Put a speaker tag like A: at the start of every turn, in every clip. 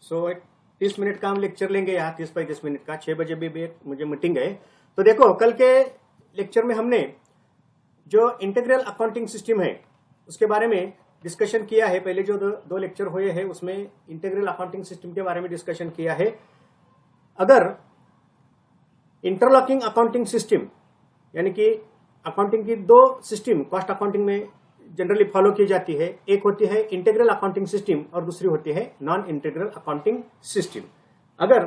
A: सो 30 minute का हम lecture लेंगे यहाँ, 30-35 मिनट का। 6 बजे भी मुझे मीटिंग है। तो देखो, कल के लेक्चर में हमने जो इंटीग्रल अकाउंटिंग सिस्टम है उसके बारे में डिस्कशन किया है। पहले जो दो लेक्चर हुए हैं उसमें इंटीग्रल अकाउंटिंग सिस्टम के बारे में डिस्कशन किया है। अगर इंटरलॉकिंग अकाउंटिंग सिस्टम यानी कि अकाउंटिंग की दो सिस्टम कॉस्ट अकाउंटिंग में जनरली फॉलो की जाती है, एक होती है इंटीग्रल अकाउंटिंग सिस्टम और दूसरी होती है नॉन इंटीग्रल अकाउंटिंग सिस्टम। अगर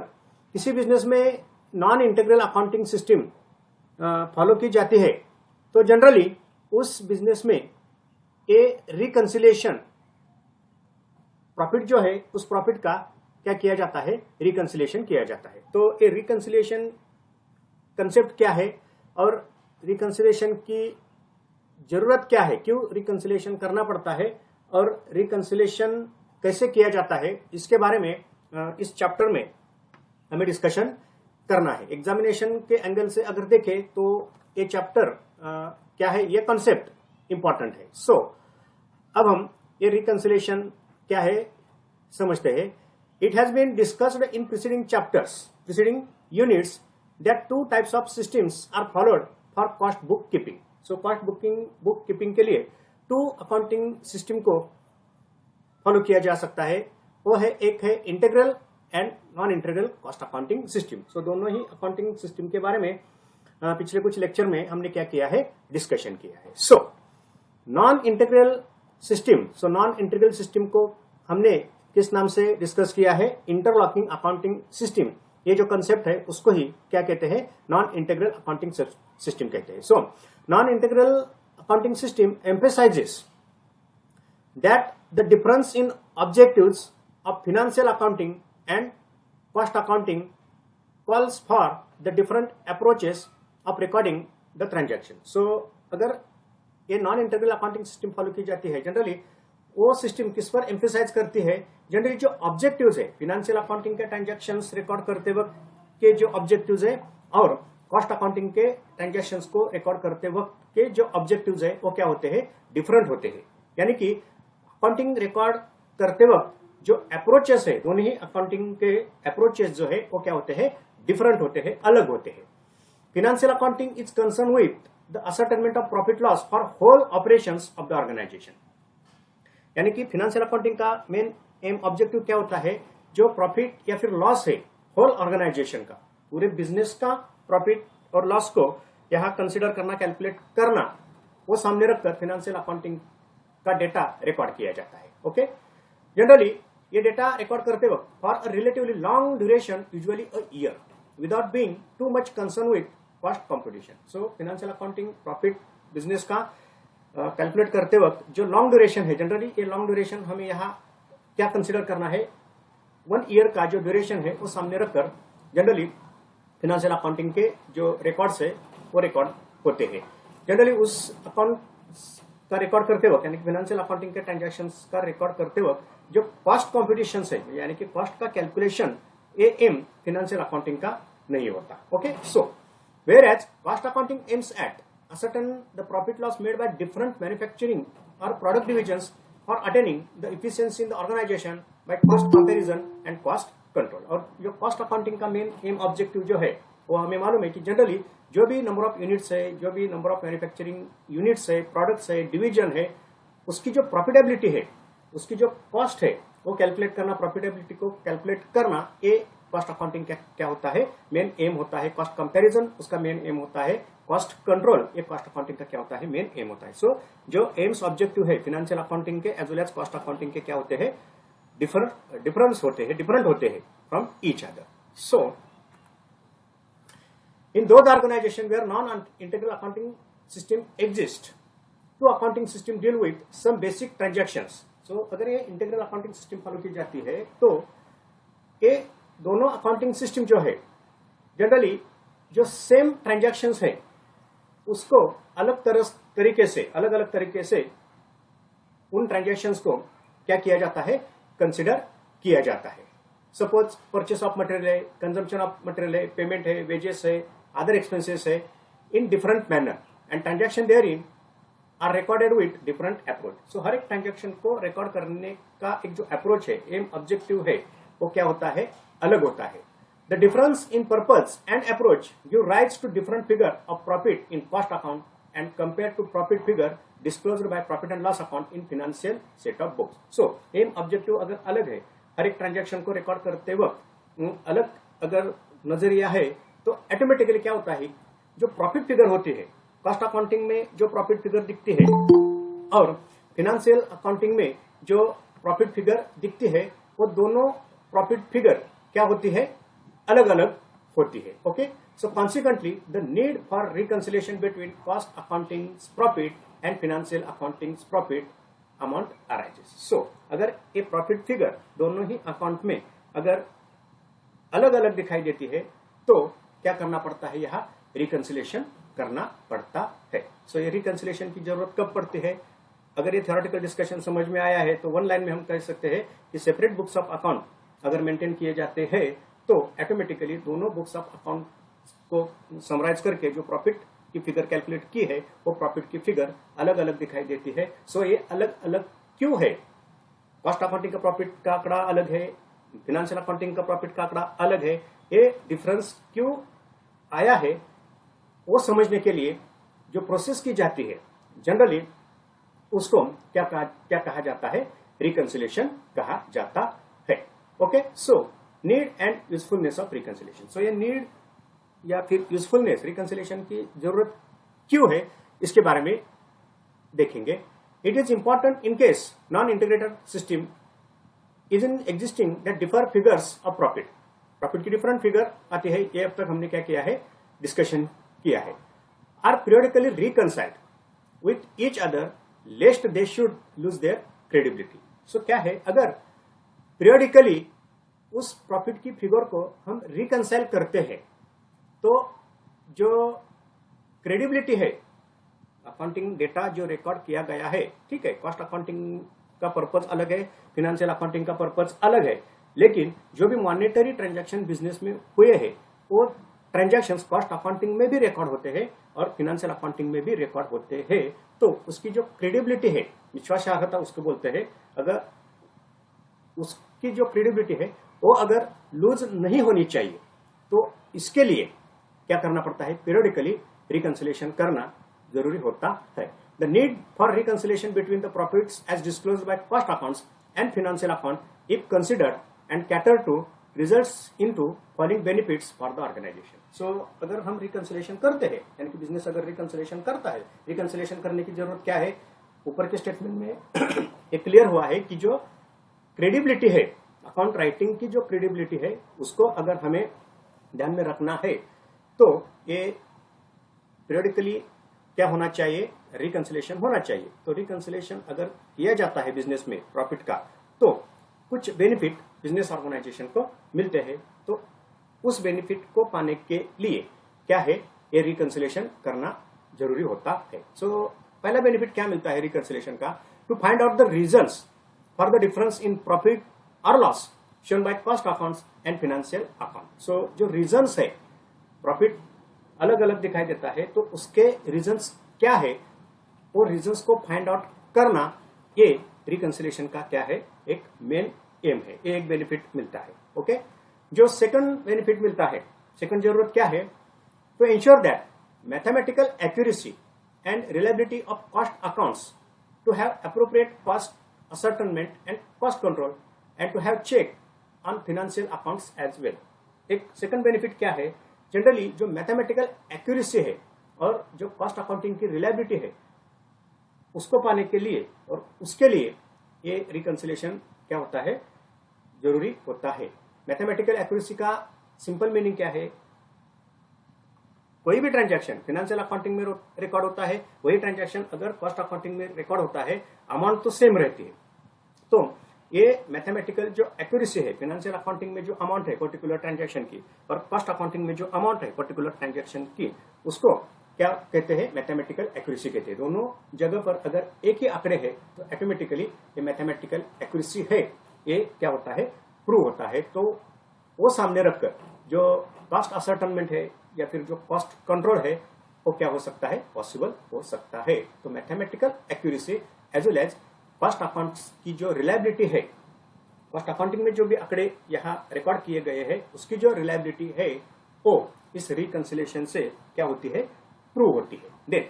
A: किसी बिजनेस में non integral accounting system follow की जाती है तो जनरली उस बिजनेस में ए रिकंसिलिएशन प्रॉफिट जो है उस प्रॉफिट का क्या किया जाता है, रिकंसिलिएशन किया जाता है। तो ये रिकंसिलिएशन कंसेप्ट क्या है और रिकंसिलिएशन की जरूरत क्या है, क्यों रिकंसिलिएशन करना पड़ता है और रिकंसिलिएशन कैसे किया जाता है, इसके बारे में इस चैप्टर में हमें डिस्कशन करना है। एग्जामिनेशन के एंगल से अगर देखें तो ये चैप्टर क्या है, ये कॉन्सेप्ट इंपॉर्टेंट है। सो अब हम ये रिकंसिलिएशन क्या है समझते हैं। It has been discussed in preceding chapters, preceding units that 2 types of systems are followed for cost book keeping. So cost book keeping के लिए 2 अकाउंटिंग सिस्टम को फॉलो किया जा सकता है। वो है, एक है integral and non integral cost accounting system. So दोनों ही अकाउंटिंग सिस्टम के बारे में पिछले कुछ लेक्चर में हमने क्या किया है, डिस्कशन किया है। सो नॉन इंटीग्रल सिस्टम, सो नॉन इंटीग्रल सिस्टम को हमने किस नाम से डिस्कस किया है, इंटरलॉकिंग अकाउंटिंग सिस्टम। ये जो कंसेप्ट है उसको ही क्या कहते हैं, नॉन इंटीग्रल अकाउंटिंग सिस्टम कहते हैं। So non integral accounting system emphasizes that the difference in objectives of financial accounting and cost accounting calls for the different approaches of recording the transaction. So अगर ये non integral accounting system follow की जाती है, generally वो system किस पर emphasise करती है, जनरली जो ऑब्जेक्टिव्स है फाइनेंशियल अकाउंटिंग के ट्रांजैक्शंस रिकॉर्ड करते वक्त के जो ऑब्जेक्टिव्स है और कॉस्ट अकाउंटिंग के ट्रांजैक्शंस को रिकॉर्ड करते वक्त के जो ऑब्जेक्टिव्स है वो क्या होते हैं, डिफरेंट होते हैं। यानी कि अकाउंटिंग रिकॉर्ड करते वक्त जो अप्रोचेस है, दोनों ही अकाउंटिंग के अप्रोचेस जो है वो क्या होते हैं, डिफरेंट होते हैं, अलग होते हैं। Financial accounting is concern with the ascertainment of profit loss for whole operations of the organisation. यानी कि फाइनेंशियल अकाउंटिंग का मेन एम ऑब्जेक्टिव क्या होता है, जो प्रॉफिट या फिर लॉस है होल ऑर्गेनाइजेशन का, पूरे बिजनेस का प्रॉफिट और लॉस को यहाँ कंसिडर करना, कैलकुलेट करना, वो सामने रखकर फाइनेंशियल अकाउंटिंग का डेटा रिकॉर्ड किया जाता है। ओके, जनरली ये डेटा रिकॉर्ड करते वक्त for a relatively long duration, usually a year, without being too much concern with cost competition. So financial accounting profit business का कैलकुलेट करते वक्त जो लॉन्ग ड्यूरेशन है, जनरली ये लॉन्ग ड्यूरेशन हमें यहाँ क्या कंसिडर करना है, 1 ईयर का जो ड्यूरेशन है वो सामने रखकर जनरली फाइनेंशियल अकाउंटिंग के जो रिकॉर्ड्स है वो रिकॉर्ड होते हैं। जनरली उस अकाउंट का रिकॉर्ड करते वक्त, यानी कि फाइनेंशियल अकाउंटिंग के ट्रांजैक्शंस का रिकॉर्ड करते वक्त जो कॉस्ट कॉम्पिटिशन है, यानी कि कॉस्ट का कैलकुलेशन, ये एम फाइनेंशियल अकाउंटिंग का नहीं होता। Okay, so whereas cost accounting aims at ascertain the profit loss made by different manufacturing or product divisions for attaining the efficiency in the organization by cost comparison and cost control। और जो cost accounting का main aim objective जो है वो हमें मालूम है कि जनरली जो भी नंबर ऑफ यूनिट्स है, जो भी नंबर ऑफ मैन्युफैक्चरिंग यूनिट्स है, प्रोडक्ट्स है, डिवीजन है, उसकी जो प्रॉफिटेबिलिटी है, उसकी जो कॉस्ट है वो कैलकुलेट करना, प्रॉफिटेबिलिटी को कैलकुलेट करना, ये कॉस्ट अकाउंटिंग क्या होता है, मेन एम होता है। कॉस्ट कंपैरिजन उसका मेन एम होता है। कॉस्ट कंट्रोल ये कॉस्ट अकाउंटिंग का क्या होता है, मेन एम होता है। सो जो एम्स ऑब्जेक्टिव है फाइनेंशियल अकाउंटिंग के as well as cost accounting के क्या होते हैं, डिफरेंस होते हैं, डिफरेंट होते हैं from each other. So in those organizations where non-integral accounting system exists, 2 accounting system deal with some basic transactions। So अगर ये इंटीग्रल अकाउंटिंग सिस्टम फॉलो की जाती है तो ये दोनों अकाउंटिंग सिस्टम जो है जनरली जो सेम ट्रांजैक्शंस है उसको अलग अलग तरीके से उन ट्रांजैक्शंस को क्या किया जाता है, कंसिडर किया जाता है। सपोज परचेस ऑफ मटेरियल है, कंजम्पशन ऑफ मटेरियल है, पेमेंट है, वेजेस है, अदर एक्सपेंसेस है, in different manner and transaction there in are recorded with different approach. So हर एक ट्रांजैक्शन को रिकॉर्ड करने का एक जो अप्रोच है, एम ऑब्जेक्टिव है, वो क्या होता है, अलग होता है। The difference in purpose and approach give rights to different figure of profit in cost account and compare to profit figure disclosed by profit and loss account in financial set of books. So aim objective अगर अलग है, हर एक transaction को record करते वक्त अलग अगर नजरिया है, तो ऑटोमेटिकली क्या होता है, जो प्रॉफिट फिगर होती है कॉस्ट अकाउंटिंग में जो प्रॉफिट फिगर दिखती है और फाइनेंशियल अकाउंटिंग में जो प्रॉफिट फिगर दिखती है, वो दोनों प्रॉफिट फिगर क्या होती है, अलग अलग होती है। Okay, so consequently the need for reconciliation between cost accounting profit and financial accounting profit amount arises. So अगर ये प्रॉफिट फिगर दोनों ही अकाउंट में अगर अलग अलग दिखाई देती है, तो क्या करना पड़ता है, यहाँ रिकंसिलिएशन करना पड़ता है। सो ये रिकंसिलिएशन की जरूरत कब पड़ती है, अगर ये थ्योरेटिकल डिस्कशन समझ में आया है तो वन लाइन में हम कह सकते हैं कि सेपरेट बुक्स ऑफ अकाउंट अगर मेंटेन किए जाते हैं तो ऑटोमेटिकली दोनों बुक्स ऑफ अकाउंट को समराइज करके जो प्रॉफिट की फिगर कैलकुलेट की है, वो प्रॉफिट की फिगर अलग अलग दिखाई देती है। सो ये अलग अलग क्यों है, कॉस्ट अकाउंटिंग का प्रॉफिट का आंकड़ा अलग है, फाइनेंशियल अकाउंटिंग का प्रॉफिट का आंकड़ा अलग है, ये डिफरेंस क्यों आया है, वो समझने के लिए जो प्रोसेस की जाती है जनरली उसको क्या कहा जाता है, रिकंसिलिएशन कहा जाता है। Okay, so need and usefulness of reconciliation. So ये नीड या फिर यूजफुलनेस, रिकंसिलिएशन की जरूरत क्यों है, इसके बारे में देखेंगे। It is important in case non integrated system is in existing that differ figures of profit. Profit की डिफरेंट फिगर आती है, ये अब तक हमने क्या किया है, डिस्कशन किया है। Are periodically reconciled with each other lest they should lose their credibility. So क्या है, अगर पीरियडिकली उस प्रॉफिट की फिगर को हम रिकंसाइल करते हैं तो जो क्रेडिबिलिटी है, अकाउंटिंग डेटा जो रिकॉर्ड किया गया है, ठीक है, कॉस्ट अकाउंटिंग का पर्पज अलग है, फाइनेंशियल अकाउंटिंग का पर्पज अलग है, लेकिन जो भी मॉनेटरी ट्रांजैक्शन बिजनेस में हुए हैं वो ट्रांजैक्शंस कॉस्ट अकाउंटिंग में भी रिकॉर्ड होते हैं और फाइनेंशियल अकाउंटिंग में भी रिकॉर्ड होते हैं। तो उसकी जो क्रेडिबिलिटी है, विश्वासार्हता उसको बोलते हैं, अगर उसकी जो क्रेडिबिलिटी है वो अगर लूज नहीं होनी चाहिए, तो इसके लिए क्या करना पड़ता है, पीरियडिकली रिकंसिलिएशन करना जरूरी होता है। The need for reconciliation between the profits as disclosed by cost accounts and financial account if considered and cater to results into following benefits for the organisation. So अगर हम रिकंसिलिएशन करते हैं, यानी कि बिजनेस अगर रिकंसिलिएशन करता है, reconciliation करने की जरूरत क्या है, ऊपर के स्टेटमेंट में ये क्लियर हुआ है कि जो क्रेडिबिलिटी है, अकाउंट राइटिंग की जो क्रेडिबिलिटी है, उसको अगर हमें ध्यान में रखना है तो ये पीरियडिकली क्या होना चाहिए, रिकंसिलिएशन होना चाहिए। तो रिकंसिलिएशन अगर किया जाता है बिजनेस में प्रॉफिट का, तो कुछ बेनिफिट बिजनेस ऑर्गेनाइजेशन को मिलते हैं, तो उस बेनिफिट को पाने के लिए क्या है, ये रिकंसिलिएशन करना जरूरी होता है। सो पहला बेनिफिट क्या मिलता है रिकंसिलिएशन का, to find out the reasons for the difference in profit और loss shown by cost accounts and financial account. So जो रीजंस है, प्रॉफिट अलग अलग दिखाई देता है, तो उसके रीजंस क्या है, वो रीजंस को फाइंड आउट करना, ये रिकंसिलिएशन का क्या है, एक मेन एम है, ये एक बेनिफिट मिलता है। ओके, जो सेकंड बेनिफिट मिलता है, सेकंड जरूरत क्या है, to ensure that mathematical accuracy and reliability of cost accounts, to have appropriate cost ascertainment and cost control and to have check on financial accounts as well. एक second benefit क्या है, generally जो mathematical accuracy है और जो cost accounting की reliability है, उसको पाने के लिए और उसके लिए ये रिकंसिलिएशन क्या होता है, जरूरी होता है। मैथमेटिकल एक्यूरेसी का सिंपल मीनिंग क्या है, कोई भी ट्रांजैक्शन फाइनेंशियल अकाउंटिंग में रिकॉर्ड होता है, वही ट्रांजैक्शन अगर कॉस्ट अकाउंटिंग में रिकॉर्ड होता है, अमाउंट तो सेम रहती है। तो ये मैथमेटिकल जो एक्यूरेसी है, फाइनेंशियल अकाउंटिंग में जो अमाउंट है पर्टिकुलर ट्रांजैक्शन की और कॉस्ट अकाउंटिंग में जो अमाउंट है पर्टिकुलर ट्रांजैक्शन की, उसको क्या कहते हैं, मैथमेटिकल एक्यूरेसी कहते हैं। दोनों जगह पर अगर एक ही आंकड़े है तो ऑटोमेटिकली ये मैथमेटिकल एक्यूरेसी है, ये क्या होता है, प्रूव होता है। तो वो सामने रखकर जो कॉस्ट असर्टनमेंट है या फिर जो कॉस्ट कंट्रोल है, वो क्या हो सकता है, पॉसिबल हो सकता है। तो mathematical accuracy as well as cost accounts की जो रिलायबिलिटी है, कॉस्ट अकाउंटिंग में जो भी आंकड़े यहाँ रिकॉर्ड किए गए हैं उसकी जो रिलायबिलिटी है वो इस रिकंसिलिएशन से क्या होती है, प्रूव होती है। देन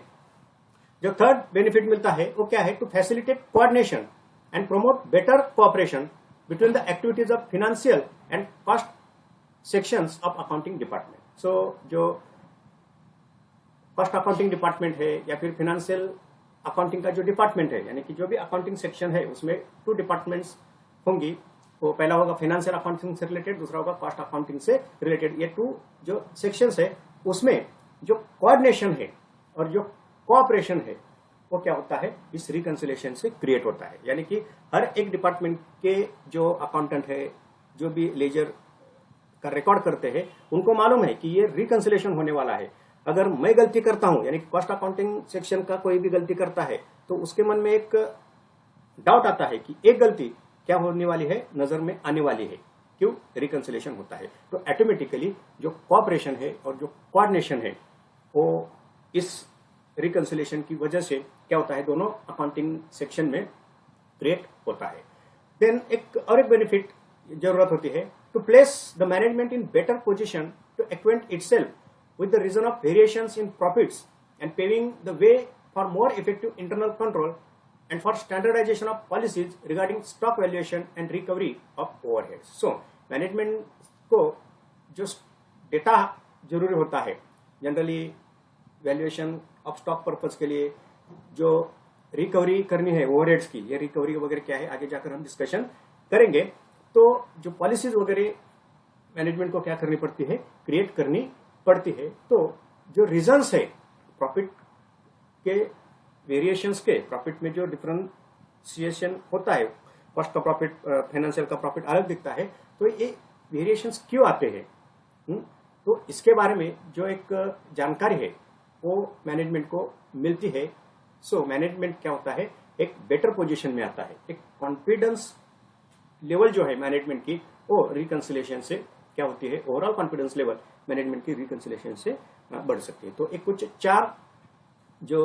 A: जो थर्ड बेनिफिट मिलता है वो क्या है, to facilitate coordination and promote better cooperation between the activities of financial and cost sections of accounting department. So जो कॉस्ट अकाउंटिंग डिपार्टमेंट है या फिर फाइनेंशियल अकाउंटिंग का जो डिपार्टमेंट है, यानी कि जो भी अकाउंटिंग सेक्शन है उसमें 2 डिपार्टमेंट्स होंगी। वो पहला होगा फाइनेंशियल अकाउंटिंग से रिलेटेड, दूसरा होगा कॉस्ट अकाउंटिंग से रिलेटेड। ये 2 जो सेक्शंस है उसमें जो कोऑर्डिनेशन है और जो कोऑपरेशन है वो क्या होता है, इस रिकंसिलिएशन से क्रिएट होता है। यानी कि हर एक डिपार्टमेंट के जो अकाउंटेंट है, जो भी लेजर का रिकॉर्ड करते हैं, उनको मालूम है कि ये रिकंसिलिएशन होने वाला है। अगर मैं गलती करता हूं, यानी कि कॉस्ट अकाउंटिंग सेक्शन का कोई भी गलती करता है, तो उसके मन में एक डाउट आता है कि एक गलती क्या होने वाली है, नजर में आने वाली है। क्यों? रिकंसिलिएशन होता है। तो ऑटोमेटिकली जो कोऑपरेशन है और जो कोऑर्डिनेशन है वो इस रिकंसिलिएशन की वजह से क्या होता है, दोनों अकाउंटिंग सेक्शन में क्रिएट होता है। देन एक और एक बेनिफिट जरूरत होती है, to place the management in better position to acquaint itself with the reason of variations in profits and paving the way for more effective internal control and for standardization of policies regarding stock valuation and recovery of overheads. So, management को जो data जरूरी होता है generally valuation of stock purpose के लिए, जो recovery करनी है ओवरहेड्स की, ये रिकवरी वगैरह क्या है आगे जाकर हम डिस्कशन करेंगे। तो जो पॉलिसीज वगैरह मैनेजमेंट को क्या करनी पड़ती है, क्रिएट करनी पड़ती है। तो जो रीजंस है प्रॉफिट के वेरिएशंस के, प्रॉफिट में जो डिफरेंशिएशन होता है, कॉस्ट का प्रॉफिट फाइनेंशियल का प्रॉफिट अलग दिखता है, तो ये वेरिएशंस क्यों आते हैं, तो इसके बारे में जो एक जानकारी है वो मैनेजमेंट को मिलती है। सो मैनेजमेंट क्या होता है, एक बेटर पोजीशन में आता है। एक कॉन्फिडेंस लेवल जो है मैनेजमेंट की वो रिकंसिलिएशन से क्या होती है, ओवरऑल कॉन्फिडेंस लेवल मैनेजमेंट की रिकंसिलिएशन से बढ़ सकती है। तो एक कुछ 4 जो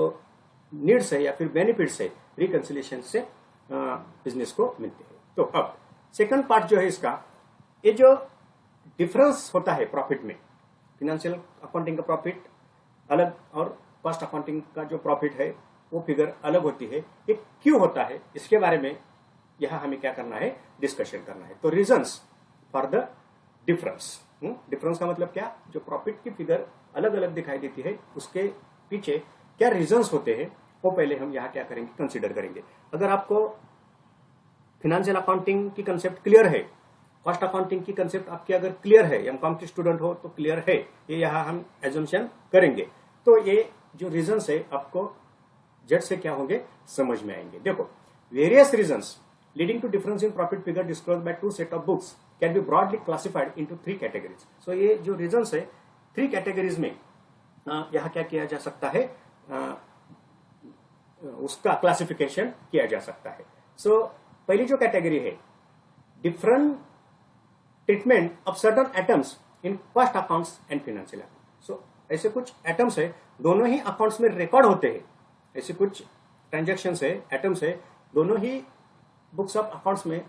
A: नीड्स है या फिर बेनिफिट्स है रिकंसिलिएशन से बिजनेस को मिलते हैं। तो अब सेकंड पार्ट जो है इसका, ये जो डिफरेंस होता है प्रॉफिट में, फाइनेंशियल अकाउंटिंग का प्रॉफिट अलग और कॉस्ट अकाउंटिंग का जो प्रॉफिट है वो फिगर अलग होती है, ये क्यों होता है, इसके बारे में यहां हमें क्या करना है, डिस्कशन करना है। तो reasons for the difference, difference का मतलब क्या, जो प्रॉफिट की फिगर अलग अलग दिखाई देती है उसके पीछे क्या रीजंस होते हैं वो पहले हम यहाँ क्या करेंगे, कंसीडर करेंगे। अगर आपको फाइनेंशियल अकाउंटिंग की कंसेप्ट क्लियर है, कॉस्ट अकाउंटिंग की कंसेप्ट आपकी अगर क्लियर है, एमकॉम के स्टूडेंट हो तो क्लियर है, ये यहाँ हम एजम्पशन करेंगे। तो ये जो रीजंस है आपको झट से क्या होंगे, समझ में आएंगे। देखो, various reasons leading to difference in profit figure disclosed by 2 set of books can be broadly classified into 3 categories. So ये जो reasons है 3 categories में यहाँ क्या किया जा सकता है, उसका क्लासिफिकेशन किया जा सकता है। So पहली जो कैटेगरी है, different treatment of certain items in cost accounts and financial account. So ऐसे कुछ एटम्स है, दोनों ही अकाउंट्स में रिकॉर्ड होते हैं, ऐसे कुछ ट्रांजेक्शन्स है, एटम्स है, दोनों ही बुक्स ऑफ अकाउंट्स में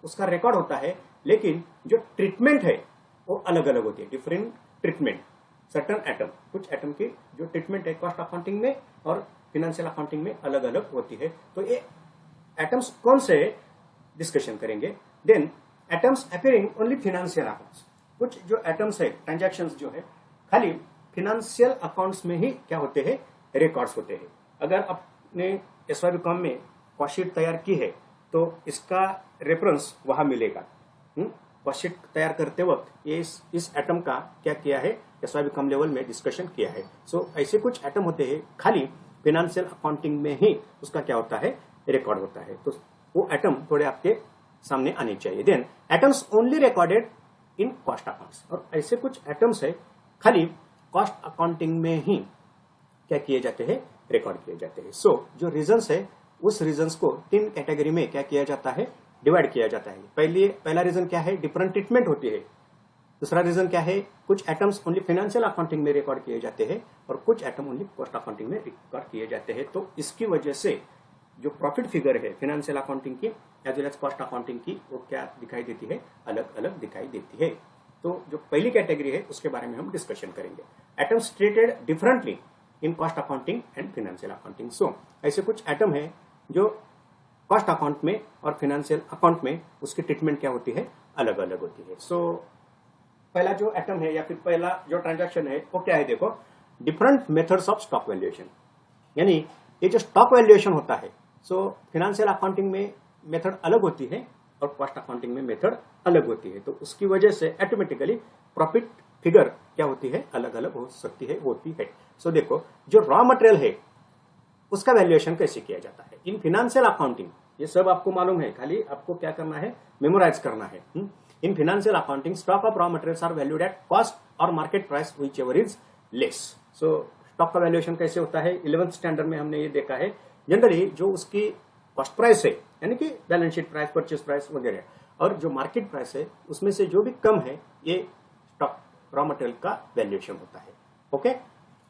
A: उसका रिकॉर्ड होता है, लेकिन जो ट्रीटमेंट है वो अलग अलग होती है, डिफरेंट ट्रीटमेंट। सर्टन एटम, कुछ एटम की जो ट्रीटमेंट है कॉस्ट अकाउंटिंग में और फाइनेंशियल अकाउंटिंग में अलग अलग होती है। तो ये एटम्स कौन से डिस्कशन करेंगे। Then items appearing only financial accounts, कुछ जो एटम्स है, ट्रांजैक्शंस जो है खाली फाइनेंशियल अकाउंट्स में ही क्या होते हैं, रिकॉर्ड्स होते हैं। अगर आपने एसवाईबीकॉम में कॉस्ट शीट तैयार की है तो इसका रेफरेंस वहां मिलेगा। कॉस्ट शीट तैयार करते वक्त ये इस एटम का क्या किया है, एसवाईबीकॉम लेवल में डिस्कशन किया है। सो ऐसे कुछ एटम होते हैं खाली फाइनेंशियल अकाउंटिंग में ही उसका क्या होता है, रिकॉर्ड होता है। तो वो एटम थोड़े आपके सामने आने चाहिए। Then items only recorded in cost accounts, और ऐसे कुछ एटम्स है खाली कॉस्ट अकाउंटिंग में ही क्या किए जाते हैं, रिकॉर्ड किए जाते हैं। सो जो रीजंस है उस रीजंस को 3 कैटेगरी में क्या किया जाता है, डिवाइड किया जाता है। पहला रीजन क्या है, डिफरेंट ट्रीटमेंट होती है। दूसरा रीजन क्या है, कुछ एटम्स ओनली फाइनेंशियल अकाउंटिंग में रिकॉर्ड किए जाते हैं और कुछ एटम ओनली कॉस्ट अकाउंटिंग में रिकॉर्ड किए जाते हैं। तो इसकी वजह से जो प्रॉफिट फिगर है फाइनेंशियल अकाउंटिंग की as well as cost accounting की, वो क्या दिखाई देती है, अलग अलग दिखाई देती है। तो जो पहली कैटेगरी है उसके बारे में हम डिस्कशन करेंगे। Items treated differently in cost accounting and financial accounting. So ऐसे कुछ एटम है जो कॉस्ट अकाउंट में और फाइनेंशियल अकाउंट में उसकी ट्रीटमेंट क्या होती है, अलग अलग होती है। सो पहला जो एटम है या फिर पहला जो ट्रांजैक्शन है वो क्या है, देखो, different methods of stock valuation. यानी ये जो स्टॉक वैल्यूएशन होता है, सो फाइनेंशियल अकाउंटिंग में मेथड अलग होती है और कॉस्ट अकाउंटिंग में मेथड अलग होती है। तो उसकी वजह से ऑटोमेटिकली प्रॉफिट फिगर क्या होती है, अलग अलग हो सकती है, होती है। सो देखो, जो रॉ मटेरियल है उसका वैल्यूएशन कैसे किया जाता है इन फाइनेंशियल अकाउंटिंग, ये सब आपको मालूम है, खाली आपको क्या करना है, मेमोराइज करना है। In financial accounting stock of raw materials are valued at cost और market price whichever is less. So stock का वैल्यूएशन कैसे होता है, 11th स्टैंडर्ड में हमने ये देखा है। जनरली जो उसकी कॉस्ट प्राइस है, यानी कि balance sheet price, purchase price वगैरह, और जो मार्केट प्राइस है उसमें से जो भी कम है, ये स्टॉक रॉ मटेरियल का वैल्यूएशन होता है। Okay,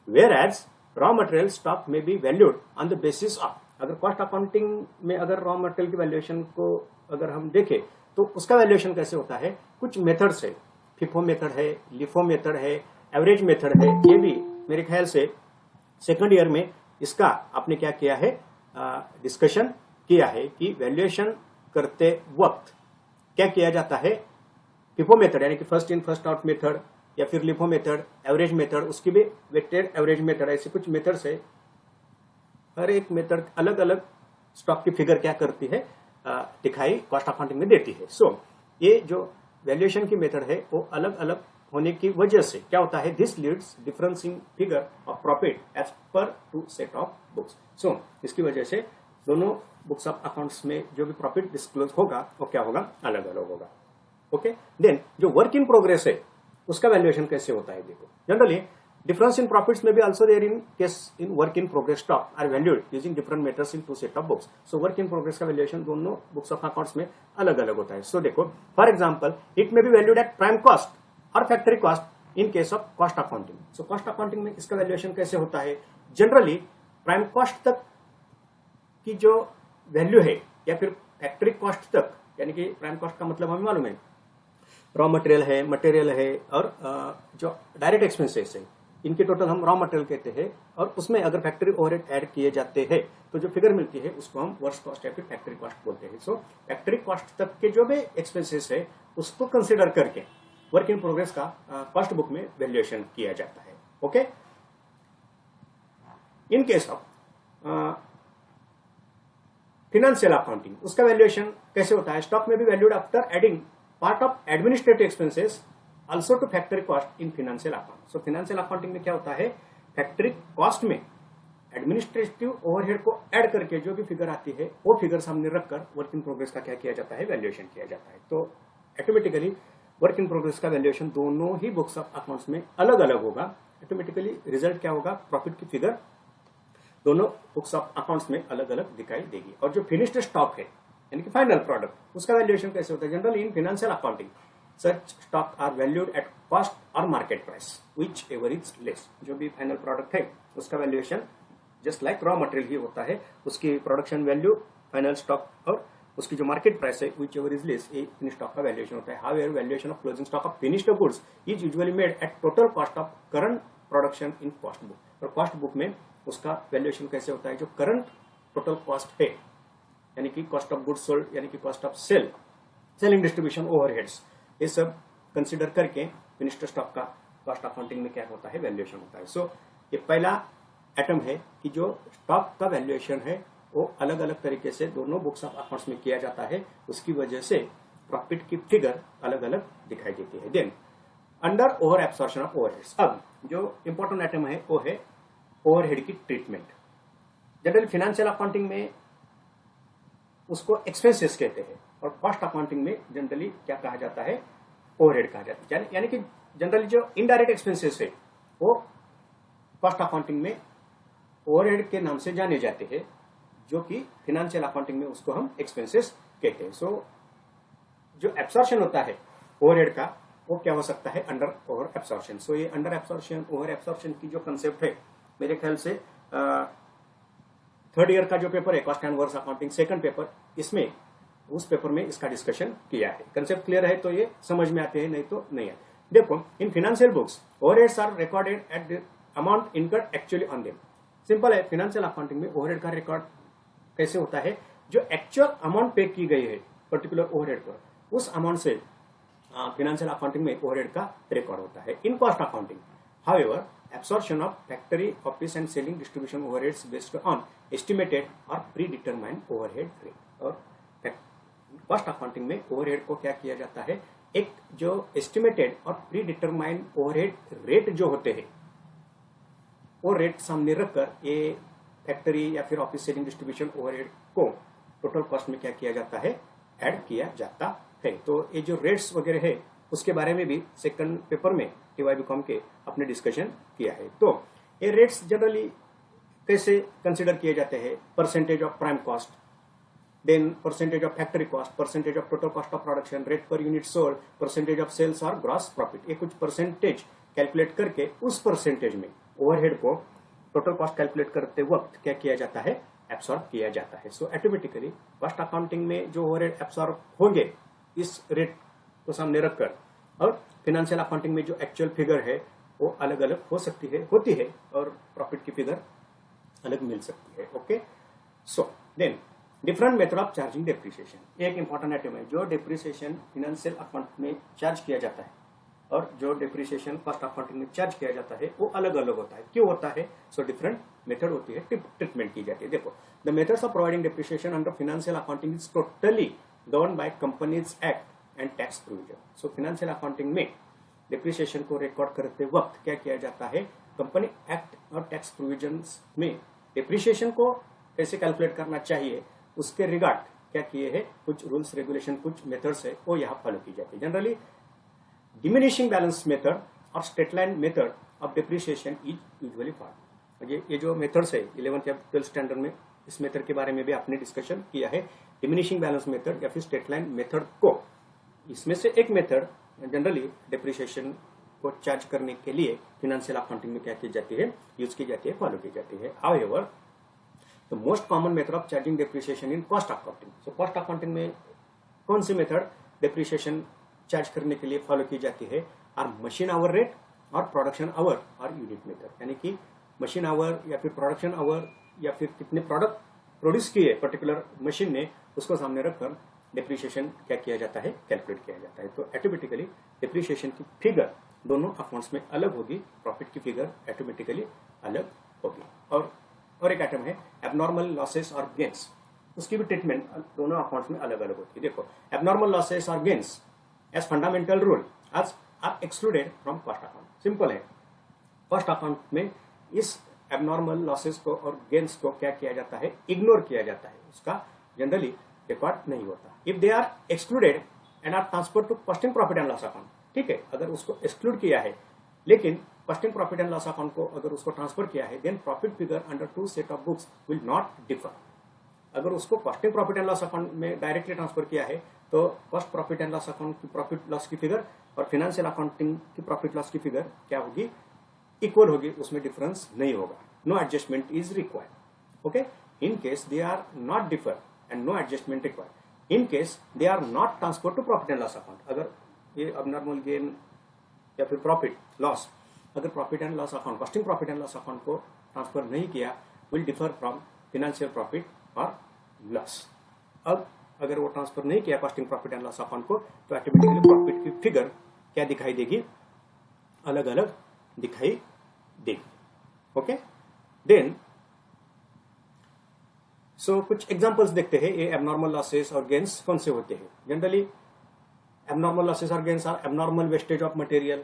A: whereas raw material stock में be valued on the basis of, अगर कॉस्ट अकाउंटिंग में अगर रॉ मटेरियल की वैल्यूएशन को अगर हम देखें तो उसका वैल्यूएशन कैसे होता है, कुछ मेथड्स है, फिफो मेथड है, लिफो मेथड है, एवरेज मेथड है। ये भी मेरे ख्याल से सेकंड ईयर में इसका आपने क्या किया है, डिस्कशन किया है कि वैल्यूएशन करते वक्त क्या किया जाता है, फिफो मेथड यानी कि first in first out method, या फिर लिफो मेथड, एवरेज मेथड, उसकी भी वेटेड एवरेज मेथड, ऐसे कुछ मेथड्स है। हर एक मेथड अलग अलग स्टॉक की फिगर क्या करती है, दिखाई कॉस्ट अकाउंटिंग में देती है। सो ये जो वैल्यूएशन की मेथड है वो अलग अलग होने की वजह से क्या होता है, this leads difference in figure of profit as per two set of books. So इसकी वजह से दोनों बुक्स ऑफ अकाउंट्स में जो भी प्रॉफिट डिस्क्लोज होगा वो क्या होगा, अलग अलग होगा। ओके, देन जो वर्क इन प्रोग्रेस है उसका वैल्यूएशन कैसे होता है, देखो, generally difference in profits may be also there in case in work in progress stock are valued using different methods in two set of books. So work in progress का valuation दोनों books of accounts में अलग अलग होता है। So देखो, for example it may be valued at prime cost or factory cost in case of cost accounting. So cost accounting में इसका valuation कैसे होता है, generally prime cost तक की जो वैल्यू है या फिर फैक्ट्री कॉस्ट तक, यानी कि प्राइम कॉस्ट का मतलब हमें मालूम है रॉ मटेरियल है और जो डायरेक्ट एक्सपेंसेस है, इनके टोटल हम रॉ मटेरियल कहते हैं, और उसमें अगर फैक्ट्री ओवरहेड ऐड किए जाते हैं तो जो फिगर मिलती है उसको हम वर्क्स कॉस्ट या फिर फैक्ट्री कॉस्ट बोलते हैं। सो फैक्ट्री कॉस्ट तक के जो भी एक्सपेंसेस है उसको कंसिडर करके वर्क इन प्रोग्रेस का कॉस्ट बुक में वैल्यूएशन किया जाता है। Okay, in case of financial accounting उसका वैल्यूएशन कैसे होता है, स्टॉक में भी valued after adding part of administrative expenses also to factory cost in financial account. So financial accounting में क्या होता है, फैक्ट्री कॉस्ट में एडमिनिस्ट्रेटिव ओवरहेड को ऐड करके जो भी फिगर आती है वो फिगर सामने रखकर वर्क इन प्रोग्रेस का क्या किया जाता है, वैल्यूएशन किया जाता है। तो ऑटोमेटिकली वर्क इन प्रोग्रेस का वैल्यूएशन दोनों ही बुक्स ऑफ अकाउंट्स में अलग अलग होगा। ऑटोमेटिकली रिजल्ट क्या होगा, प्रॉफिट की फिगर दोनों बुक्स ऑफ अकाउंट्स में अलग अलग दिखाई देगी। और जो फिनिश्ड स्टॉक है यानी कि फाइनल प्रोडक्ट, उसका वैल्यूएशन कैसे होता है, generally in financial accounting such stock are valued at cost or market price whichever is less। जो भी फाइनल प्रोडक्ट है उसका valuation just like raw material ही होता है, उसकी प्रोडक्शन वैल्यू फाइनल स्टॉक और उसकी जो मार्केट प्राइस है whichever is less, ये फिनिश स्टॉक का वैल्यूएशन होता है। However valuation of closing stock of finished goods is usually made at total cost of current production in cost book. और cost book में उसका वैल्यूएशन कैसे होता है, जो करंट टोटल कॉस्ट है यानी कि कॉस्ट ऑफ गुड्स सोल्ड यानी कि cost of selling distribution overheads, ये सब कंसिडर करके फिनिश्ड स्टॉक का कॉस्ट अकाउंटिंग में क्या होता है, वैल्यूएशन होता है। सो ये पहला एटम है कि जो स्टॉक का वैल्यूएशन है वो अलग अलग तरीके से दोनों बुक्स ऑफ अकाउंट्स में किया जाता है, उसकी वजह से प्रॉफिट की फिगर अलग अलग दिखाई देती है। Then under over absorption of overheads, अब जो इंपॉर्टेंट आइटम है वो है ओवरहेड की ट्रीटमेंट। जनरली फाइनेंशियल अकाउंटिंग में उसको एक्सपेंसेस कहते हैं और कॉस्ट अकाउंटिंग में जनरली क्या कहा जाता है, ओवरहेड कहा जाता है। यानी कि जनरली जो इनडायरेक्ट एक्सपेंसेस है वो कॉस्ट अकाउंटिंग में ओवरहेड के नाम से जाने जाते हैं, जो कि फाइनेंशियल अकाउंटिंग में उसको हम एक्सपेंसेस कहते हैं। सो जो एब्सॉर्प्शन होता है ओवरहेड का वो क्या हो सकता है, अंडर ओवर एब्सॉर्प्शन। सो ये अंडर एब्सॉर्प्शन ओवर एब्सॉर्प्शन की जो कंसेप्ट है मेरे ख्याल से थर्ड ईयर का जो पेपर है cost and works accounting second paper, इसमें उस पेपर में इसका डिस्कशन किया है। कंसेप्ट क्लियर है तो ये समझ में आते हैं, नहीं तो नहीं आते। देखो, in financial books overheads are recorded at the amount incurred actually on them. Simple है, फाइनेंशियल अकाउंटिंग में ओवरहेड का रिकॉर्ड कैसे होता है, जो एक्चुअल अमाउंट पे की गई है पर्टिकुलर ओवरहेड पर, उस अमाउंट से फाइनेंशियल अकाउंटिंग में ओवरहेड का रिकॉर्ड होता है। इन cost accounting however absorption of factory, office and selling distribution overheads based on estimated or predetermined overhead rate। और कॉस्ट अकाउंटिंग में ओवरहेड को क्या किया जाता है, एक जो एस्टिमेटेड और प्री डिटरमाइंड ओवरहेड रेट जो होते हैं, वो रेट सामने रखकर ये फैक्ट्री या फिर ऑफिस सेलिंग डिस्ट्रीब्यूशन ओवरहेड को टोटल कॉस्ट में क्या किया जाता है, ऐड किया जाता है। तो ये जो रेट्स वगैरह है उसके बारे में भी सेकंड पेपर में TY/BCom के अपने डिस्कशन किया है। तो ये रेट्स जनरली कैसे कंसिडर किए जाते हैं, percentage of prime cost, then percentage of factory cost, percentage of total cost of production, rate per unit sold, percentage of sales और ग्रॉस प्रॉफिट। ये कुछ परसेंटेज कैलकुलेट करके उस परसेंटेज में ओवरहेड को टोटल कॉस्ट कैलकुलेट करते वक्त क्या किया जाता है, एब्सॉर्ब किया जाता है। सो ऑटोमेटिकली कॉस्ट अकाउंटिंग में जो ओवरहेड एब्सॉर्ब होंगे इस रेट को सामने रखकर, और फाइनेंशियल अकाउंटिंग में जो एक्चुअल फिगर है वो अलग अलग हो सकती है, होती है, और प्रॉफिट की फिगर अलग मिल सकती है। Okay, so then different method of charging depreciation एक इंपॉर्टेंट आइटम है। जो डेप्रिसिएशन फाइनेंशियल अकाउंट में चार्ज किया जाता है और जो डेप्रिसिएशन कॉस्ट अकाउंटिंग में चार्ज किया जाता है वो अलग अलग होता है। क्यों होता है, सो डिफरेंट मेथड होती है, ट्रीटमेंट की जाती है। देखो, the methods of providing depreciation under financial accounting is totally govern by companies act and tax provision. So financial accounting में डिप्रिसिएशन को रिकॉर्ड करते वक्त क्या किया जाता है, कंपनी एक्ट और टैक्स प्रोविजंस में डिप्रिसिएशन को कैसे कैलकुलेट करना चाहिए उसके रिगार्ड क्या किए हैं, कुछ रूल्स रेगुलेशन, कुछ मेथड्स है वो यहाँ फॉलो की जाती है। जनरली डिमिनिशिंग बैलेंस मेथड और straight line method of depreciation is usually follow. ये जो मेथड्स है 11th या 12th स्टैंडर्ड में इस मेथड के बारे में भी आपने डिस्कशन किया है। डिमिनिशिंग बैलेंस मेथड या फिर स्ट्रेट लाइन मेथड को, इसमें से एक मेथड जनरली डिप्रिसिएशन को चार्ज करने के लिए फाइनेंशियल अकाउंटिंग में क्या की जाती है, यूज की जाती है, फॉलो की जाती है। However the most common method of charging depreciation in cost accounting. So cost accounting में कौन सी मेथड डिप्रिसिएशन चार्ज करने के लिए फॉलो की जाती है, और मशीन आवर रेट और प्रोडक्शन आवर और यूनिट मेथड। यानी कि मशीन आवर या फिर प्रोडक्शन आवर या फिर कितने प्रोडक्ट प्रोड्यूस किए पर्टिकुलर मशीन ने, उसको सामने रखकर डिप्रिसिएशन क्या किया जाता है, कैलकुलेट किया जाता है। तो ऑटोमेटिकली डिप्रिसिएशन की फिगर दोनों अकाउंट्स में अलग होगी, प्रॉफिट की फिगर ऑटोमेटिकली अलग होगी। और एक आइटम है एबनॉर्मल लॉसेस और गेन्स, उसकी भी ट्रीटमेंट दोनों अकाउंट्स में अलग अलग होती है। देखो, एबनॉर्मल लॉसेस और गेन्स एज फंडामेंटल रूल आज are excluded from cost account. Simple है, कॉस्ट अकाउंट में इस एबनॉर्मल लॉसेस को और गेन्स को क्या किया जाता है, इग्नोर किया जाता है, उसका जनरली रिकॉर्ड नहीं होता। If they are excluded and are transfer to costing profit and loss account, ठीक है, अगर उसको एक्सक्लूड किया है लेकिन costing profit and loss account को अगर उसको ट्रांसफर किया है, then profit figure under two set of books will not differ. अगर उसको costing profit and loss account में डायरेक्टली ट्रांसफर किया है तो cost profit and loss account की प्रॉफिट लॉस की फिगर और फाइनेंशियल अकाउंटिंग की प्रॉफिट लॉस की फिगर क्या होगी, इक्वल होगी, उसमें डिफरेंस नहीं होगा। No adjustment is required. Okay, in case they are not differ and no adjustment required, in case they are not transfer to profit and loss account. अगर ये abnormal gain या फिर प्रॉफिट लॉस अगर profit and loss account, costing profit and loss account को transfer नहीं किया, will differ from financial profit और loss. अब अगर वो ट्रांसफर नहीं किया costing profit and loss account को, तो ऑटोमेटिकली प्रॉफिट की फिगर क्या दिखाई देगी, अलग अलग दिखाई देगी। ओके, देन सो कुछ एग्जांपल्स देखते हैं, ये एबनॉर्मल लॉसेस और गेन्स कौन से होते हैं। जनरली एबनॉर्मल लॉसेस और gains are abnormal wastage of material,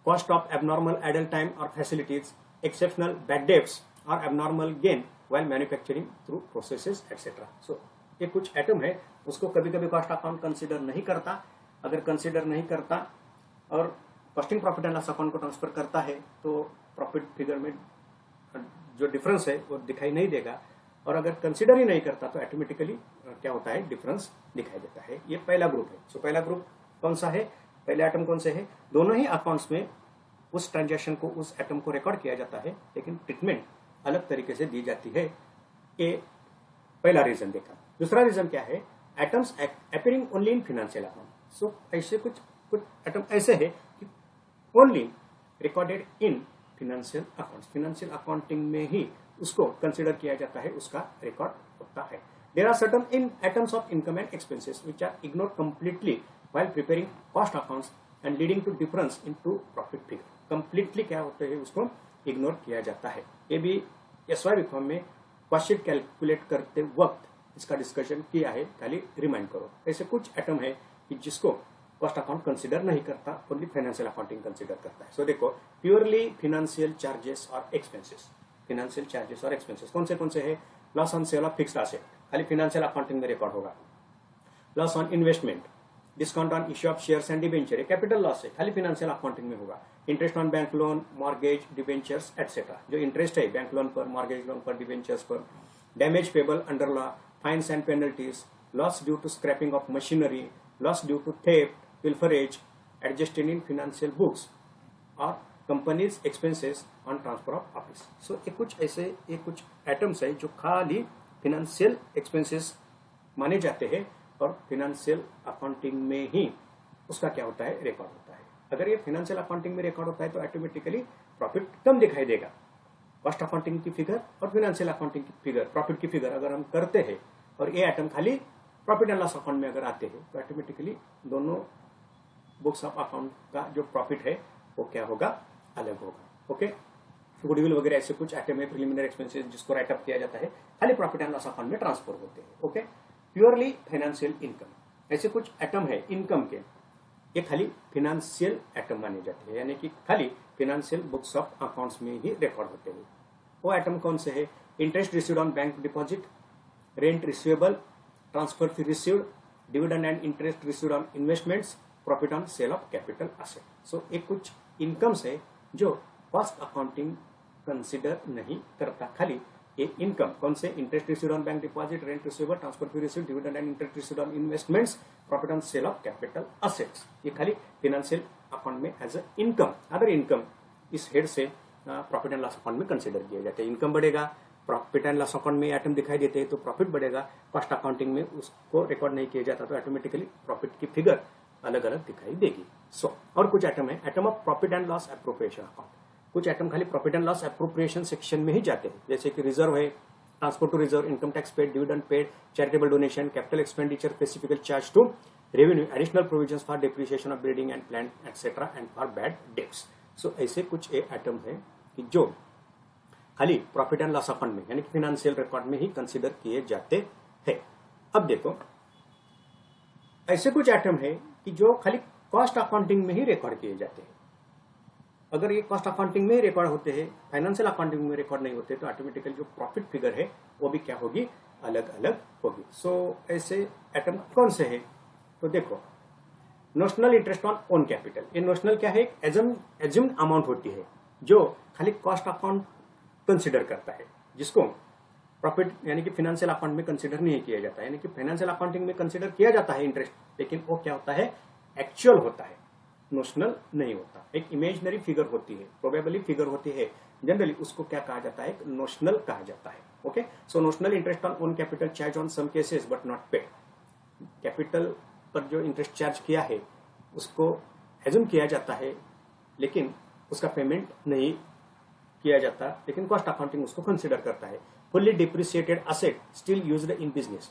A: cost of abnormal idle time or facilities, exceptional bad debts or abnormal gain while manufacturing through processes etc. So ये कुछ item है, उसको कभी कभी कॉस्ट अकाउंट कंसीडर नहीं करता। अगर कंसीडर नहीं करता और costing profit and loss account को ट्रांसफर करता है तो प्रॉफिट फिगर में जो डिफरेंस है वो दिखाई नहीं देगा, और अगर कंसीडर ही नहीं करता तो ऑटोमेटिकली क्या होता है, डिफरेंस दिखाई देता है। ये पहला ग्रुप है। सो पहला ग्रुप कौन सा है, पहले आइटम कौन से है, दोनों ही अकाउंट्स में उस ट्रांजैक्शन को, उस आइटम को रिकॉर्ड किया जाता है, लेकिन ट्रीटमेंट अलग तरीके से दी जाती है। ये पहला रीजन देखा। दूसरा रीजन क्या है, items appearing only in financial account. So ऐसे कुछ एटम ऐसे है कि only recorded in financial accounts, financial accounting में ही उसको कंसिडर किया जाता है, उसका रिकॉर्ड होता है। There are certain in items of income and expenses which are ignored completely while preparing cost accounts and leading to difference in two profit figure. Completely क्या होता है, उसको इग्नोर किया जाता है। ये भी एसवाई बीकॉम में क्वेश्चन कैलकुलेट करते वक्त इसका डिस्कशन किया है, खाली रिमाइंड करो। ऐसे कुछ एटम है कि जिसको कॉस्ट अकाउंट कंसिडर नहीं करता, ओनली फाइनेंशियल अकाउंटिंग कंसिडर करता है। सो देखो, प्योरली फिनेंशियल चार्जेस और एक्सपेंसेस, फिनेंशियल चार्जेस और एक्सपेंसेस कौन से है, loss on sale of fixed asset खाली फिनेंशियल अकाउंटिंग में रिकॉर्ड होगा। Loss on investment, discount on issue of shares and debenture, capital loss है, खाली फिनेंशियल अकाउंटिंग में होगा। Interest on bank loan, mortgage, debentures etcetera, जो इंटरेस्ट है bank loan पर, मॉर्गेज लोन पर, डिबेंचर्स पर। Damage payable under law, fines and penalties, loss due to scrapping of machinery, loss due to theft, pilferage adjusted in financial books और companies expenses on transfer of office. So ये कुछ atoms है जो खाली financial expenses माने जाते हैं और फिनेंशियल अकाउंटिंग में ही उसका क्या होता है, रिकॉर्ड होता है। अगर ये फिनेंशियल अकाउंटिंग में रिकॉर्ड होता है तो ऑटोमेटिकली प्रॉफिट कम दिखाई देगा। कॉस्ट अकाउंटिंग की फिगर और फिनेंशियल अकाउंटिंग की फिगर, प्रॉफिट की फिगर अगर हम करते हैं और ये आइटम खाली प्रॉफिट एंड लॉस अकाउंट में अगर आते हैं तो ऑटोमेटिकली दोनों बुक्स ऑफ अकाउंट का जो प्रॉफिट है वो क्या होगा, अलग होगा। ओके, गुडविल वगैरह ऐसे कुछ आइटम है, प्रिलिमिनरी एक्सपेंसेस जिसको राइटअप किया जाता है, खाली प्रॉफिट एंड लॉस अकाउंट में ट्रांसफर होते हैं। ओके, प्योरली फाइनेंशियल इनकम, ऐसे कुछ आइटम है इनकम के, ये खाली फिनेंशियल आइटम माने जाते हैं, यानी कि खाली फिनेंशियल बुक्स ऑफ अकाउंट्स में ही रिकॉर्ड होते हैं। वो आइटम कौन से है, interest received on bank deposit, rent receivable, transfer fee received, dividend and interest received on investments, profit on sale of capital asset. So एक कुछ इनकम्स है जो कॉस्ट अकाउंटिंग कंसिडर नहीं करता, खाली ये इनकम कौन से, interest received on bank deposit, rent receivable, transfer fee received, dividend and interest received on investments, profit on sale of capital assets, ये खाली फिनेंशियल अकाउंट में as a income, other income इस हेड से profit and loss account में consider किया जाता है। Income बढ़ेगा, प्रॉफिट एंड लॉस अकाउंट में आइटम दिखाई देते हैं तो प्रॉफिट बढ़ेगा, कॉस्ट अकाउंटिंग में उसको रिकॉर्ड नहीं किया जाता तो ऑटोमेटिकली प्रॉफिट की फिगर अलग अलग दिखाई देगी। सो और कुछ आइटम है, item of profit and loss appropriation account, कुछ आइटम खाली profit and loss appropriation section में ही जाते हैं, जैसे कि रिजर्व है, transfer to reserve, income tax paid, dividend paid, charitable donation, capital expenditure, specifical charge to revenue, additional provisions for depreciation of building and plant etcetera and for bad debts. So ऐसे कुछ item है कि जो खाली profit and loss account में यानी कि financial record में ही कंसिडर किए जाते हैं। अब देखो, ऐसे कुछ आइटम है कि जो खाली कॉस्ट अकाउंटिंग में ही रिकॉर्ड किए जाते हैं। अगर ये कॉस्ट अकाउंटिंग में ही रिकॉर्ड होते हैं, फाइनेंशियल अकाउंटिंग में रिकॉर्ड नहीं होते तो ऑटोमेटिकली जो प्रॉफिट फिगर है वो भी क्या होगी, अलग अलग होगी। सो ऐसे आइटम कौन से है, तो देखो, notional interest on own capital, ये नोशनल क्या है, एज्यूम्ड अमाउंट होती है जो खाली कॉस्ट अकाउंट कंसिडर करता है, जिसको प्रॉफिट यानी कि फाइनेंशियल अकाउंट में कंसिडर नहीं किया जाता है। यानी कि फाइनेंशियल अकाउंटिंग में कंसिडर किया जाता है इंटरेस्ट, लेकिन वो क्या होता है, एक्चुअल होता है, नोशनल नहीं होता। एक इमेजिनरी फिगर होती है, प्रोबेबली फिगर होती है, जनरली उसको क्या कहा जाता है, नोशनल कहा जाता है। Okay, so notional interest on own capital charge on some cases but not paid, capital पर जो इंटरेस्ट चार्ज किया है उसको एज्यूम किया जाता है लेकिन उसका पेमेंट नहीं किया जाता, लेकिन कॉस्ट अकाउंटिंग उसको कंसिडर करता है। Fully depreciated asset still used in business,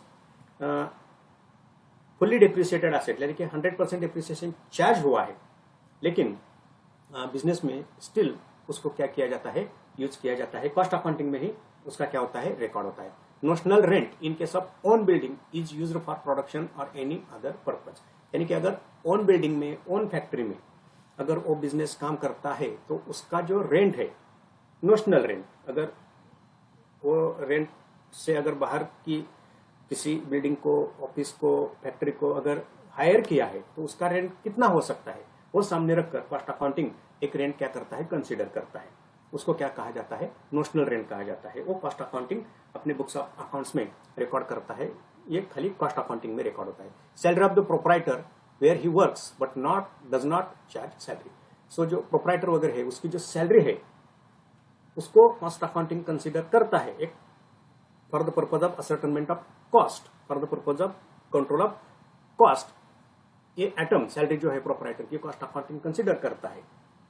A: fully depreciated asset यानी कि 100% डिप्रिसिएशन चार्ज हुआ है लेकिन बिजनेस में स्टिल उसको क्या किया जाता है, यूज किया जाता है, कॉस्ट अकाउंटिंग में ही उसका क्या होता है, रिकॉर्ड होता है। Notional rent in case of own building is used for production और एनी अदर पर्पज, यानी कि अगर ओन बिल्डिंग में, ओन फैक्ट्री में अगर वो बिजनेस काम करता है तो उसका जो रेंट है, नोशनल रेंट, अगर वो रेंट से अगर बाहर की किसी बिल्डिंग को, ऑफिस को, फैक्ट्री को अगर हायर किया है तो उसका रेंट कितना हो सकता है, वो सामने रखकर कॉस्ट अकाउंटिंग एक रेंट क्या करता है, कंसीडर करता है। उसको क्या कहा जाता है, नोशनल रेंट कहा जाता है। वो कॉस्ट अकाउंटिंग अपने बुक्स ऑफ अकाउंट्स में रिकॉर्ड करता है, ये खाली कॉस्ट अकाउंटिंग में रिकॉर्ड होता है। Salary of the proprietor where he works but does not charge salary, so जो प्रोप्राइटर वगैरह है उसकी जो सैलरी है उसको कॉस्ट अकाउंटिंग कंसीडर करता है, एक for the purpose of ascertainment of cost, for the purpose of control of cost. ये एटम सैलरी जो है प्रोपराइटर की कॉस्ट अकाउंटिंग कंसिडर करता है।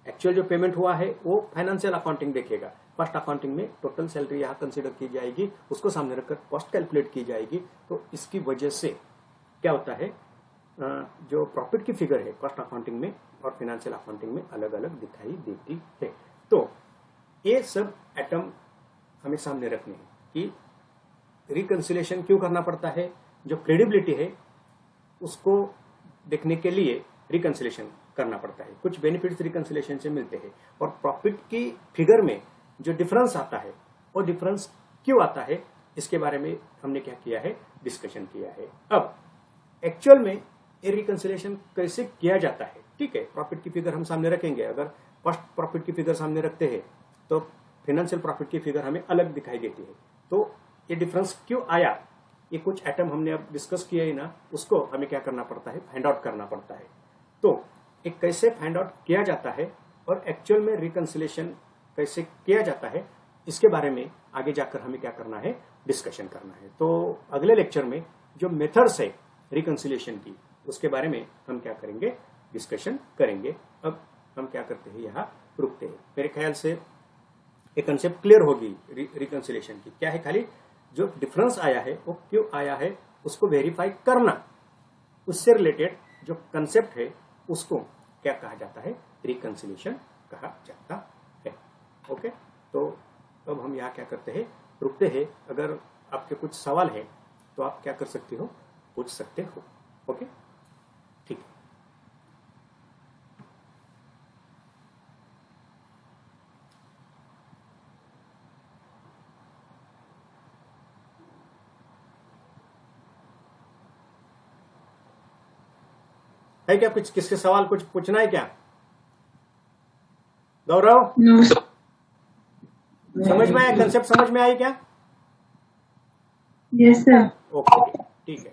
A: एक्चुअल जो पेमेंट हुआ है वो फाइनेंशियल अकाउंटिंग देखेगा। कॉस्ट अकाउंटिंग में टोटल सैलरी यहाँ कंसिडर की जाएगी, उसको सामने रखकर कॉस्ट कैलकुलेट की जाएगी। तो इसकी वजह से क्या होता है, जो प्रॉफिट की फिगर है कॉस्ट अकाउंटिंग में और फाइनेंशियल अकाउंटिंग में अलग अलग दिखाई देती है। तो ये सब एटम हमें सामने रखने हैं कि रिकंसिलेशन क्यों करना पड़ता है। जो क्रेडिबिलिटी है उसको देखने के लिए रिकंसिलेशन करना पड़ता है। कुछ बेनिफिट्स रिकंसिलेशन से मिलते हैं और प्रॉफिट की फिगर में जो डिफरेंस आता है वो डिफरेंस क्यों आता है, इसके बारे में हमने क्या किया है, डिस्कशन किया है। अब एक्चुअल में ये रिकंसिलेशन कैसे किया जाता है। ठीक है, प्रॉफिट की फिगर हम सामने रखेंगे। अगर फर्स्ट प्रॉफिट की फिगर सामने रखते हैं तो फाइनेंशियल प्रॉफिट की फिगर हमें अलग दिखाई देती है। तो ये डिफरेंस क्यों आया, ये कुछ एटम हमने अब डिस्कस किया ही ना, उसको हमें क्या करना पड़ता है, फाइंड आउट करना पड़ता है। तो एक कैसे फाइंड आउट किया जाता है और एक्चुअल में रिकंसिलेशन कैसे किया जाता है, इसके बारे में आगे जाकर हमें क्या करना है, डिस्कशन करना है। तो अगले लेक्चर में जो मेथड्स है रिकंसिलेशन की, उसके बारे में हम क्या करेंगे, डिस्कशन करेंगे। अब हम क्या करते हैं, यहाँ रुकते हैं। मेरे ख्याल से एक कंसेप्ट क्लियर होगी रिकंसिलेशन की। क्या है, खाली जो डिफरेंस आया है वो क्यों आया है उसको वेरीफाई करना, उससे रिलेटेड जो कंसेप्ट है उसको क्या कहा जाता है, रिकंसिलेशन कहा जाता है। ओके, तो अब हम यहाँ क्या करते हैं, रुकते हैं। अगर आपके कुछ सवाल है तो आप क्या कर सकते हो, पूछ सकते हो। ओके, ठीक है। है क्या कुछ, किसके सवाल कुछ पूछना है क्या? गौरव, समझ में आया, कंसेप्ट समझ में आई क्या?
B: Yes sir.
A: ओके, ठीक है।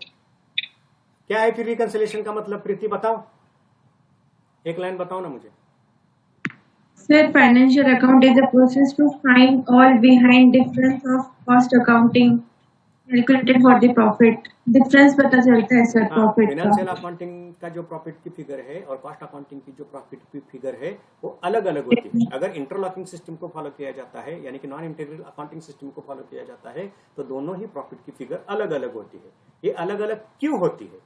A: क्या है फिर रिकंसिलेशन का मतलब, प्रीति बताओ, एक लाइन बताओ ना मुझे।
B: Sir, financial account is the process to find all behind difference of cost accounting calculated for the profit. Difference पता चलता है सर प्रॉफिट का।
A: फाइनेंशियल अकाउंटिंग का जो प्रॉफिट की फिगर है और कॉस्ट अकाउंटिंग की जो प्रॉफिट की फिगर है वो अलग अलग होती है। अगर इंटरलॉकिंग सिस्टम को फॉलो किया जाता है, यानी कि नॉन इंटीग्रल अकाउंटिंग सिस्टम को फॉलो किया जाता है, तो दोनों ही प्रॉफिट की फिगर अलग अलग होती है। ये अलग अलग क्यों होती है,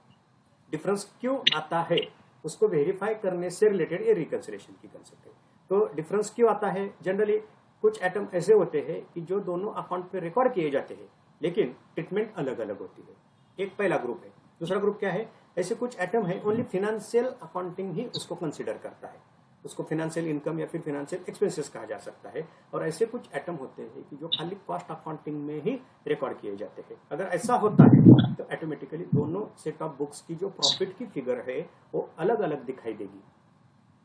A: डिफरेंस क्यों आता है, उसको वेरीफाई करने से रिलेटेड ये रिकंसिलेशन की कंसेप्ट है। तो डिफरेंस क्यों आता है, जनरली कुछ आइटम ऐसे होते हैं कि जो दोनों अकाउंट पे रिकॉर्ड किए जाते हैं लेकिन ट्रीटमेंट अलग अलग होती है। एक पहला ग्रुप है। दूसरा ग्रुप क्या है, ऐसे कुछ आइटम है ओनली फाइनेंशियल अकाउंटिंग ही उसको कंसीडर करता है, उसको फाइनेंशियल इनकम या फिर फाइनेंशियल एक्सपेंसेस कहा जा सकता है। और ऐसे कुछ आइटम होते हैं कि जो खाली कॉस्ट अकाउंटिंग में ही रिकॉर्ड किए जाते हैं। अगर ऐसा होता है तो ऑटोमेटिकली दोनों सेट ऑफ बुक्स की जो प्रॉफिट की फिगर है वो अलग अलग दिखाई देगी।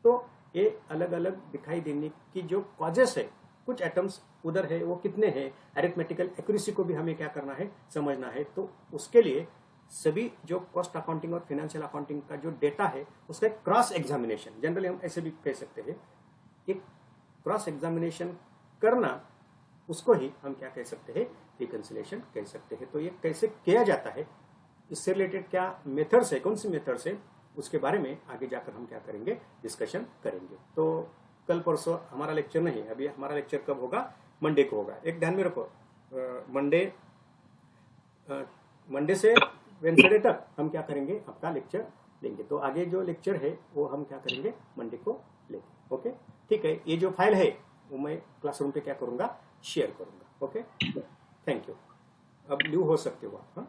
A: तो ये अलग अलग दिखाई देने की जो कॉजेस है, कुछ आइटम्स उधर है, वो कितने हैं, अरिथमेटिकल एक्यूरेसी को भी हमें क्या करना है, समझना है। तो उसके लिए सभी जो कॉस्ट अकाउंटिंग और फाइनेंशियल अकाउंटिंग का जो डेटा है उसका क्रॉस एग्जामिनेशन, जनरली हम ऐसे भी कह सकते हैं, एक क्रॉस एग्जामिनेशन करना, उसको ही हम क्या कह सकते हैं, रिकंसिलेशन कह सकते हैं। तो ये कैसे किया जाता है, इससे रिलेटेड क्या मेथड्स है, कौन सी मेथड्स है, उसके बारे में आगे जाकर हम क्या करेंगे, डिस्कशन करेंगे। तो कल परसों हमारा लेक्चर नहीं, अभी हमारा लेक्चर कब होगा, मंडे को होगा। एक ध्यान में रखो, मंडे से वेडनेसडे तक हम क्या करेंगे, आपका लेक्चर लेंगे। तो आगे जो लेक्चर है वो हम क्या करेंगे, मंडे को लेंगे। ओके, ठीक है। ये जो फाइल है वो मैं क्लासरूम पे क्या करूंगा, शेयर करूंगा। Okay, thank you. अब लीव हो सकते हो आप। हाँ।